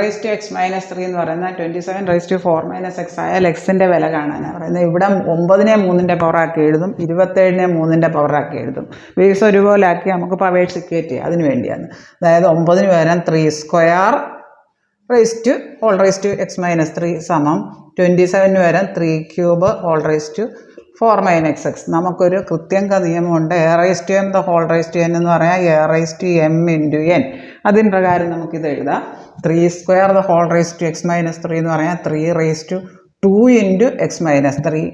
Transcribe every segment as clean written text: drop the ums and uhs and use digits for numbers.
Rice to x minus 3 എന്ന് പറയുന്നത് 27 rice to 4 minus X ആയാൽ എക്സിൻ്റെ വില കാണാനാണ് പറയുന്നത്. ഇവിടെ 9നെ 3ൻ്റെ പവറാക്കി എഴുതും, 27നെ 3ൻ്റെ പവറാക്കി എഴുതും. ബേസ് ഒരുപോലെ ആക്കി നമുക്ക് പവേഴ്സ് ഇക്വേറ്റ് ചെയ്യാം, അതിന് വേണ്ടിയാണ്. അതായത് 9ന് പകരം 3 square raise to whole raise to x minus 3 സമം 27ന് പകരം 3 cube whole raise to 4 minus x. നമുക്കൊരു കൃത്യങ്ക നിയമമുണ്ട്. A raise to m the whole raise to n എന്ന് പറയാം a raise to m into n. അതിന് പ്രകാരം നമുക്കിത് എഴുതാം. 3 square the whole raise to x minus 3 എന്ന് പറയാം 3 raise to 2 into x minus 3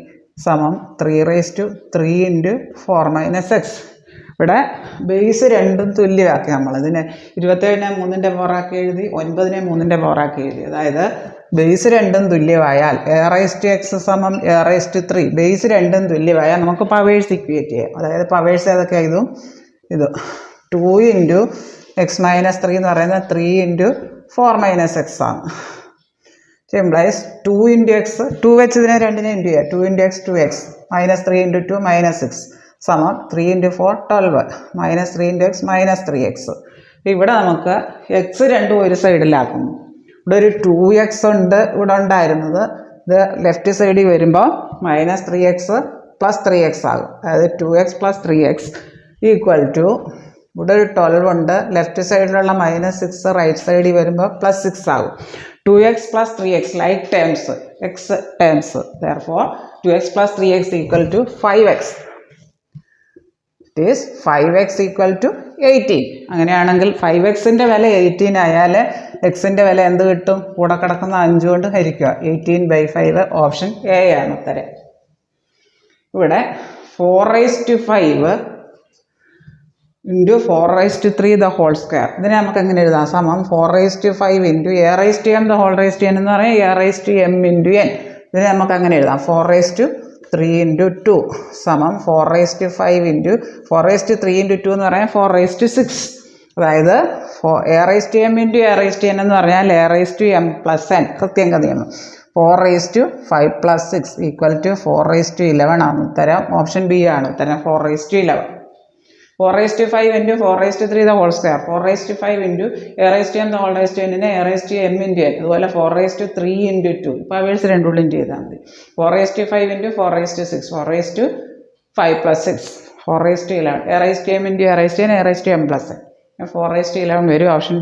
സമം 3 raise to 3 into 4 minus x. ഇവിടെ ബേസ് രണ്ടും തുല്യമാക്കി നമ്മൾ. ഇതിനെ 27നെ 3ൻ്റെ പവറാക്കി എഴുതി, 9നെ 3ൻ്റെ പവറാക്കി എഴുതി. അതായത് ബേസ് രണ്ടും തുല്യമായാൽ എ റൈസ് ടു എക്സ് സമം എ റൈസ് ടു 3, ബേസ് രണ്ടും തുല്യമായാൽ നമുക്ക് പവേഴ്സ് ഇക്വേറ്റ് ചെയ്യാം. അതായത് പവേഴ്സ് ഏതൊക്കെ ഇതും ഇത് 2 ഇൻറ്റു എക്സ് മൈനസ് 3 എന്ന് പറയുന്നത് 3 ഇൻറ്റു 4 മൈനസ് എക്സ് ആണ്. സിംപ്ലൈസ് 2 ഇൻറ്റു എക്സ് 2 വെച്ച് ഇതിനെ രണ്ടിനെ ഇൻറ്റു ചെയ്യുക. 2 into X 2x minus 3 into 2 minus 6 സമം 3 into 4 12 minus 3 into x minus 3x. ഇവിടെ നമുക്ക് എക്സ് രണ്ടും ഒരു സൈഡിലാക്കുന്നു. ഇവിടെ ഒരു 2x ഉണ്ട് ഇവിടെ ഉണ്ടായിരുന്നത്. ഇത് ലെഫ്റ്റ് സൈഡിൽ വരുമ്പോൾ മൈനസ് 3x പ്ലസ് 3x ആകും. അതായത് 2x plus 3x equal to ഇവിടെ ഒരു 12 ഉണ്ട്. ലെഫ്റ്റ് സൈഡിലുള്ള മൈനസ് 6 റൈറ്റ് സൈഡിൽ വരുമ്പോൾ പ്ലസ് 6 ആകും. 2x plus 3x like terms x terms. Therefore 2x plus 3x equal to 5x. It is 5x equal to 18. അങ്ങനെയാണെങ്കിൽ 5xൻ്റെ വില 18 ആയാൽ എക്സിൻ്റെ വില എന്ത് കിട്ടും? കൂടെ കിടക്കുന്ന 5 കൊണ്ട് ഹരിക്കുക. 18/5 ഓപ്ഷൻ എ ആണ് ഉത്തരം. ഇവിടെ 4 raise to 5 into 4 raise to 3 the whole square. ഇതിനെ നമുക്ക് എങ്ങനെ എഴുതാം? സമം 4 raise to 5 into a raise to m the whole raise to n എന്ന് പറയാം a raise to m into n. ഇതിനെ നമുക്ക് അങ്ങനെ എഴുതാം. 4 റൈസ് ടു 3 ഇൻറ്റു 2 സമം 4 raise to 5 into 4 raise to 3 into 2 എന്ന് പറയാം 4 റൈസ് ടു 6. അതായത് a raise to m into a raise to n എന്ന് പറഞ്ഞാൽ a raise to m plus n. കൃത്യങ്ക നിയമം. 4 raise to 5 plus 6 equal to 4 raise to 11 ആണ് ഉത്തരം. ഓപ്ഷൻ ബി ആണ് ഉത്തരം. 4 raise to 11. 4 raise to 5 into 4 raise to 3 the whole square. 4 raise to 5 into a raise to m the whole raise to എന്നിനെ a raise to m into n. അതുപോലെ 4 raise to 3 into 2 powers രണ്ടുള്ളിൽ ചെയ്താൽ മതി. 4 raise to 5 into 4 raise to 6 4 raise to 5 plus 6 4 raise to 11 a raise to m into a raise to n a raise to m plus n. 4 raise to 11 വരും. Option